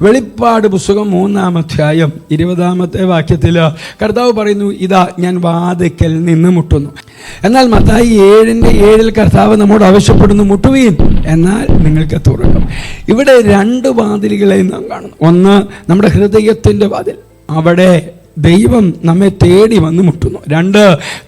വെളിപ്പാട് പുസ്തകം 3-ാം അധ്യായം 20-ാമത്തെ വാക്യത്തിൽ കർത്താവ് പറയുന്നു, ഇതാ ഞാൻ വാതിൽക്കൽ നിന്ന് മുട്ടുന്നു. എന്നാൽ മത്തായി 7:7 കർത്താവ് നമ്മോട് ആവശ്യപ്പെടുന്നു, മുട്ടുവീൻ എന്നാൽ നിങ്ങൾക്ക് തുറക്കും. ഇവിടെ 2 വാതിലുകളെ നാം കാണുന്നു. ഒന്ന് നമ്മുടെ ഹൃദയത്തിൻ്റെ വാതിൽ, അവിടെ ദൈവം നമ്മെ തേടി വന്ന് മുട്ടുന്നു. 2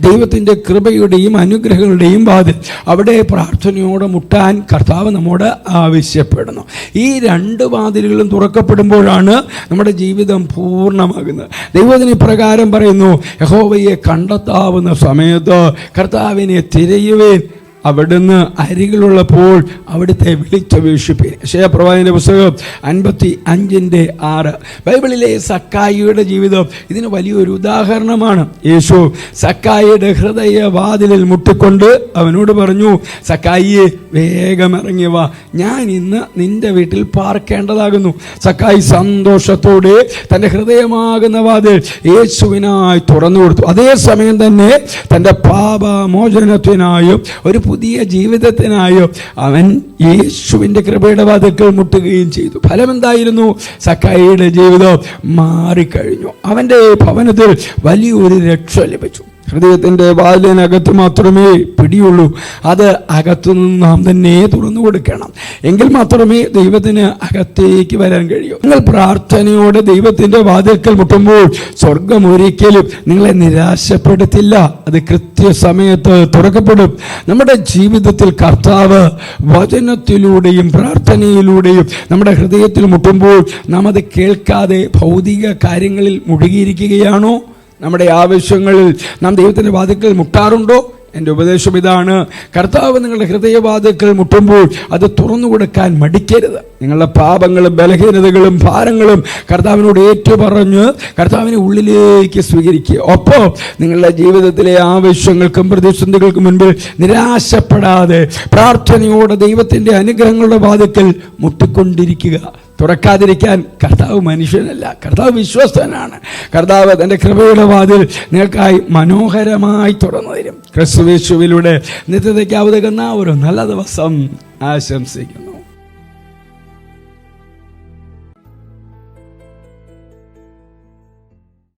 ദൈവത്തിൻ്റെ കൃപയുടെയും അനുഗ്രഹങ്ങളുടെയും വാതിൽ, അവിടെ പ്രാർത്ഥനയോടെ മുട്ടാൻ കർത്താവ് നമ്മോട് ആവശ്യപ്പെടുന്നു. ഈ 2 വാതിലുകളും തുറക്കപ്പെടുമ്പോഴാണ് നമ്മുടെ ജീവിതം പൂർണ്ണമാകുന്നത്. ദൈവത്തിന് ഇപ്രകാരം പറയുന്നു, യഹോവയെ കണ്ടെത്താവുന്ന സമയത്ത് കർത്താവിനെ തിരയുവേൻ, അവിടുന്ന് അരികിലുള്ളപ്പോൾ അവിടുത്തെ വിളിച്ചപേക്ഷിപ്പീൻ. യെശയ്യാപ്രവാചകന്റെ പുസ്തകം 55:6. ബൈബിളിലെ സക്കായിയുടെ ജീവിതം ഇതിന് വലിയൊരു ഉദാഹരണമാണ്. യേശു സക്കായിയുടെ ഹൃദയവാതിലിൽ മുട്ടിക്കൊണ്ട് അവനോട് പറഞ്ഞു, സക്കായിയെ വേഗം ഇറങ്ങി വാ, ഞാൻ ഇന്ന് നിന്റെ വീട്ടിൽ പാർക്കേണ്ടതാകുന്നു. സക്കായി സന്തോഷത്തോടെ തൻ്റെ ഹൃദയമാകുന്ന വാതിൽ യേശുവിനായി തുറന്നു കൊടുത്തു. അതേസമയം തന്നെ തൻ്റെ പാപമോചനത്തിനായും ഒരു പുതിയ ജീവിതത്തിനായോ അവൻ യേശുവിൻ്റെ കൃപയുടെ വാതിൽക്കൽ മുട്ടുകയും ചെയ്തു. ഫലമെന്തായിരുന്നു? സക്കായിയുടെ ജീവിതം മാറിക്കഴിഞ്ഞു. അവൻ്റെ ഭവനത്തിൽ വലിയൊരു രക്ഷ ലഭിച്ചു. ഹൃദയത്തിൻ്റെ വാതിലിനകത്ത് മാത്രമേ പിടിയുള്ളൂ. അത് അകത്തുനിന്ന് നാം തന്നെ തുറന്നു കൊടുക്കണം. എങ്കിൽ മാത്രമേ ദൈവത്തിന് അകത്തേക്ക് വരാൻ കഴിയൂ. നിങ്ങൾ പ്രാർത്ഥനയോടെ ദൈവത്തിൻ്റെ വാതിൽക്കൽ മുട്ടുമ്പോൾ സ്വർഗം ഒരിക്കലും നിങ്ങളെ നിരാശപ്പെടുത്തില്ല. അത് കൃത്യസമയത്ത് തുറക്കപ്പെടും. നമ്മുടെ ജീവിതത്തിൽ കർത്താവ് വചനത്തിലൂടെയും പ്രാർത്ഥനയിലൂടെയും നമ്മുടെ ഹൃദയത്തിൽ മുട്ടുമ്പോൾ നാം അത് കേൾക്കാതെ ഭൗതിക കാര്യങ്ങളിൽ മുഴുകിയിരിക്കുകയാണോ? നമ്മുടെ ആവശ്യങ്ങളിൽ നാം ദൈവത്തിൻ്റെ വാതിൽക്കൽ മുട്ടാറുണ്ടോ? എൻ്റെ ഉപദേശം ഇതാണ്, കർത്താവ് നിങ്ങളുടെ ഹൃദയവാതിൽക്കൽ മുട്ടുമ്പോൾ അത് തുറന്നു കൊടുക്കാൻ മടിക്കരുത്. നിങ്ങളുടെ പാപങ്ങളും ബലഹീനതകളും ഭാരങ്ങളും കർത്താവിനോട് ഏറ്റുപറഞ്ഞ് കർത്താവിനെ ഉള്ളിലേക്ക് സ്വീകരിക്കുക. ഒപ്പം നിങ്ങളുടെ ജീവിതത്തിലെ ആവശ്യങ്ങൾക്കും പ്രതിസന്ധികൾക്കും മുൻപിൽ നിരാശപ്പെടാതെ പ്രാർത്ഥനയോടെ ദൈവത്തിൻ്റെ അനുഗ്രഹങ്ങളുടെ വാതിൽക്കൽ മുട്ടിക്കൊണ്ടിരിക്കുക. തുറക്കാതിരിക്കാൻ കർത്താവ് മനുഷ്യനല്ല, കർത്താവ് വിശ്വസ്തനാണ്. കർത്താവ് തൻ്റെ കൃപയുടെ വാതിൽ നിങ്ങൾക്കായി മനോഹരമായി തുറന്നു തരും. ക്രിസ്തുയേശുവിലൂടെ നിത്യതയ്ക്ക് ഉതകുന്ന ഒരു നല്ല ദിവസം ആശംസിക്കുന്നു.